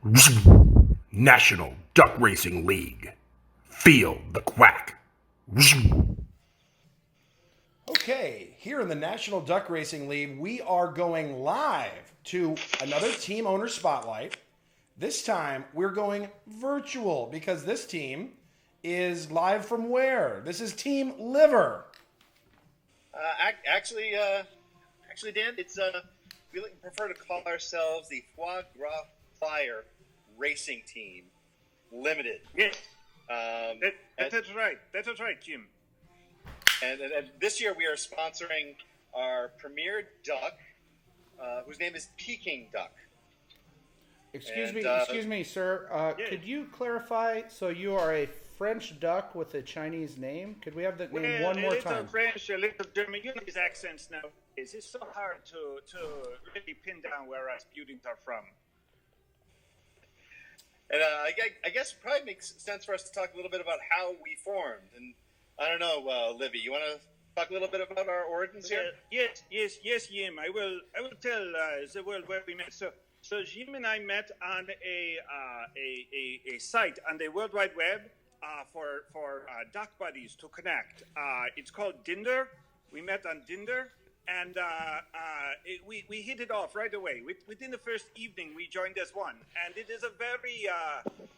National Duckracing League. Feel the quack. Okay, here in the National Duck Racing League, we are going live to another team owner spotlight. This time, we're going virtual because this team is live from where? This is Team Liver. Actually, Dan, it's we prefer to call ourselves the Foie Gras Flyer Racing Team Limited. Yes, that's right. That's right, Jim. And this year we are sponsoring our premier duck, whose name is Peking duck. Excuse me, sir. Yeah. Could you clarify? So you are a French duck with a Chinese name? Could we have that name one more a little time? French, a little German. You know these accents now. It's so hard to really pin down where us beauties are from. And I guess it probably makes sense for us to talk a little bit about how we formed. And I don't know, Livy, you want to talk a little bit about our origins here? Yes, Jim. I will tell the world where we met. So Jim and I met on a site on the World Wide Web for duck buddies to connect. It's called Dinder. We met on Dinder, and we hit it off right away. Within the first evening, we joined as one, and it is a very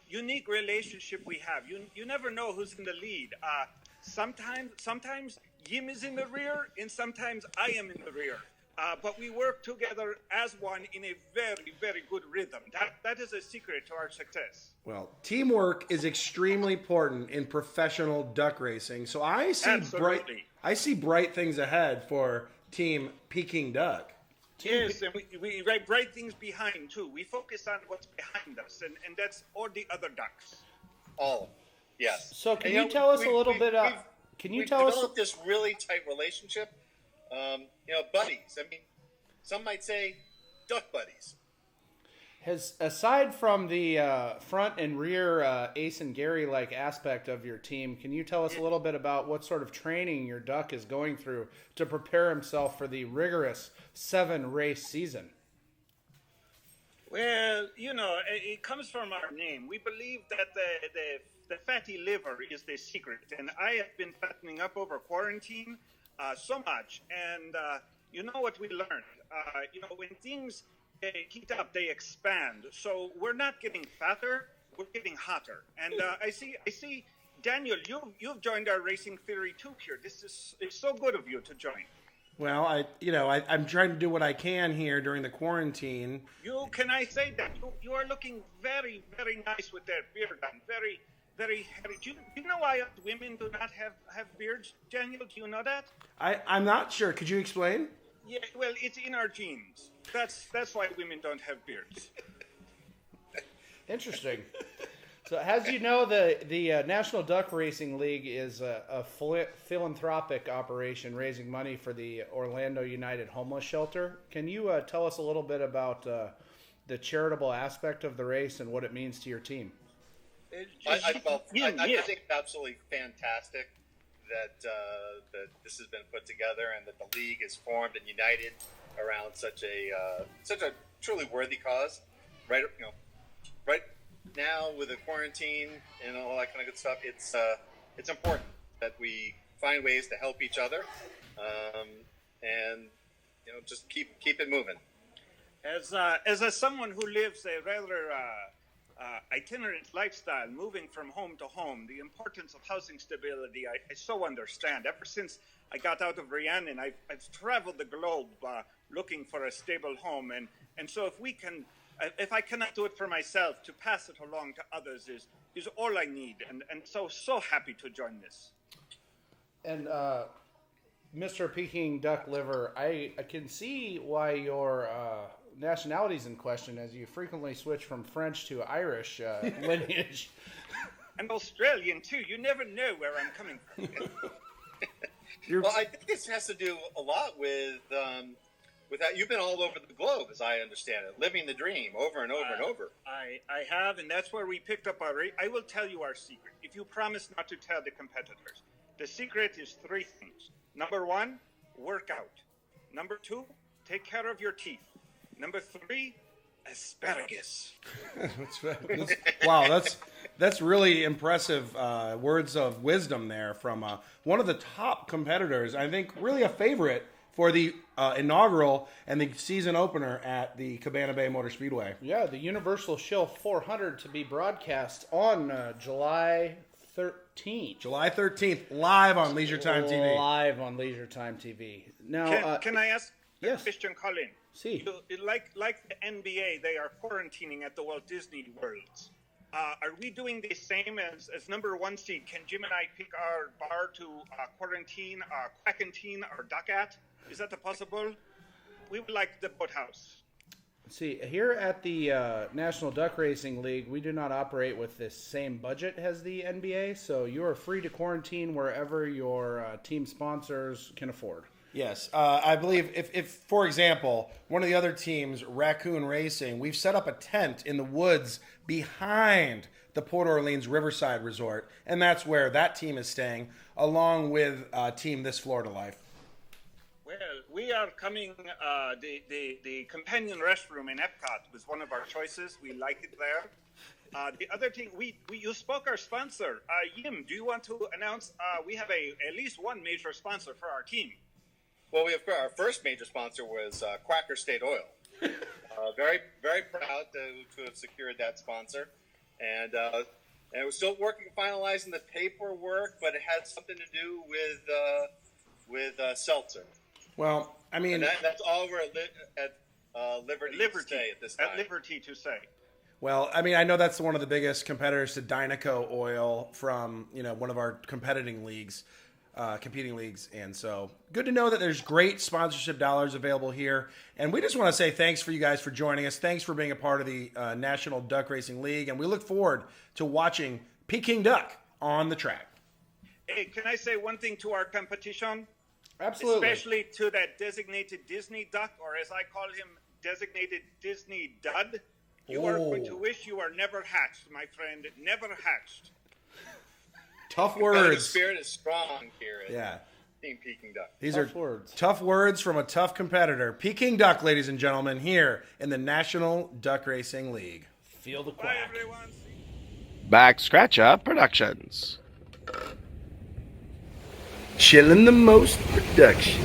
unique relationship we have. You never know who's in the lead. Sometimes Jim is in the rear, and sometimes I am in the rear. But we work together as one in a very, very good rhythm. That is a secret to our success. Well, teamwork is extremely important in professional duck racing. So I see bright things ahead for Team Peking Duck. Yes, and we write bright things behind too. We focus on what's behind us, and that's all the other ducks. All, yes. So can you tell us a little bit? Can you tell us? We've developed this really tight relationship. Buddies. I mean, some might say duck buddies. Aside from the front and rear Ace and Gary like aspect of your team, can you tell us a little bit about what sort of training your duck is going through to prepare himself for the rigorous 7-race season? Well, it comes from our name. We believe that the fatty liver is the secret, and I have been fattening up over quarantine so much, and you know what we learned? When things heat up, they expand. So we're not getting fatter; we're getting hotter. And I see, Daniel, you've joined our racing theory too here. It's so good of you to join. Well, I'm trying to do what I can here during the quarantine. Can I say that you are looking very, very nice with that beard on, very, very heavy. Do you know why women do not have beards, Daniel? Do you know that? I'm not sure. Could you explain? Yeah, well, it's in our genes. That's why women don't have beards. Interesting. So, as you know, the National Duck Racing League is a philanthropic operation raising money for the Orlando United Homeless Shelter. Can you tell us a little bit about the charitable aspect of the race and what it means to your team? I think it's absolutely fantastic that this has been put together and that the league is formed and united around such a truly worthy cause. Right now with the quarantine and all that kind of good stuff, it's important that we find ways to help each other, and just keep it moving. As someone who lives a rather itinerant lifestyle, moving from home to home, the importance of housing stability, I so understand. Ever since I got out of Rhiannon, I've traveled the globe looking for a stable home, and so if I cannot do it for myself, to pass it along to others is all I need, and so happy to join this. And Mr. Peking Duck Liver, I can see why your nationality's in question, as you frequently switch from French to Irish lineage. And Australian too. You never know where I'm coming from. Well, I think this has to do a lot with that. You've been all over the globe, as I understand it, living the dream over and over and over. I have, and that's where we picked up our. I will tell you our secret. If you promise not to tell the competitors, the secret is 3 things. Number 1, work out. Number 2, take care of your teeth. Number 3, asparagus. Wow, that's really impressive words of wisdom there from one of the top competitors. I think really a favorite for the inaugural and the season opener at the Cabana Bay Motor Speedway. Yeah, the Universal Shill 400 to be broadcast on July 13th. July 13th, live on Leisure Time TV. Live on Leisure Time TV. Now, can I ask yes. Christian Colin? See. Like the NBA, they are quarantining at the Walt Disney World. Are we doing the same as number one seed? Can Jim and I pick our bar to quarantine, quackantine, or duck at? Is that possible? We would like the boathouse. See, here at the National Duck Racing League, we do not operate with this same budget as the NBA, so you are free to quarantine wherever your team sponsors can afford. Yes, I believe if, for example, one of the other teams, Raccoon Racing, we've set up a tent in the woods behind the Port Orleans Riverside Resort, and that's where that team is staying, along with Team This Florida Life. Well, we are coming, the companion restroom in Epcot was one of our choices. We like it there. The other thing, you spoke our sponsor. Yim, do you want to announce we have at least one major sponsor for our team? Well, our first major sponsor was Quacker State Oil. Very, very proud to have secured that sponsor. And we're still finalizing the paperwork, but it had something to do with seltzer. Well, I mean, and that's all we're at liberty to say at this time. At liberty to say. Well, I mean, I know that's one of the biggest competitors to Dynaco Oil from one of our competing leagues, and so good to know that there's great sponsorship dollars available here. And we just want to say thanks for you guys for joining us. Thanks for being a part of the National Duck Racing League, and we look forward to watching Peking duck on the track. Hey, can I say one thing to our competition? Absolutely. Especially to that designated Disney duck, or as I call him, designated Disney dud. You are going to wish you are never hatched, my friend. Never hatched. Tough words. The spirit is strong here at Team Peking Duck. These are tough words from a tough competitor. Peking Duck, ladies and gentlemen, here in the National Duck Racing League. Feel the quack. Bye, everyone. Back Scratcha Productions. Chillin' the Most Production.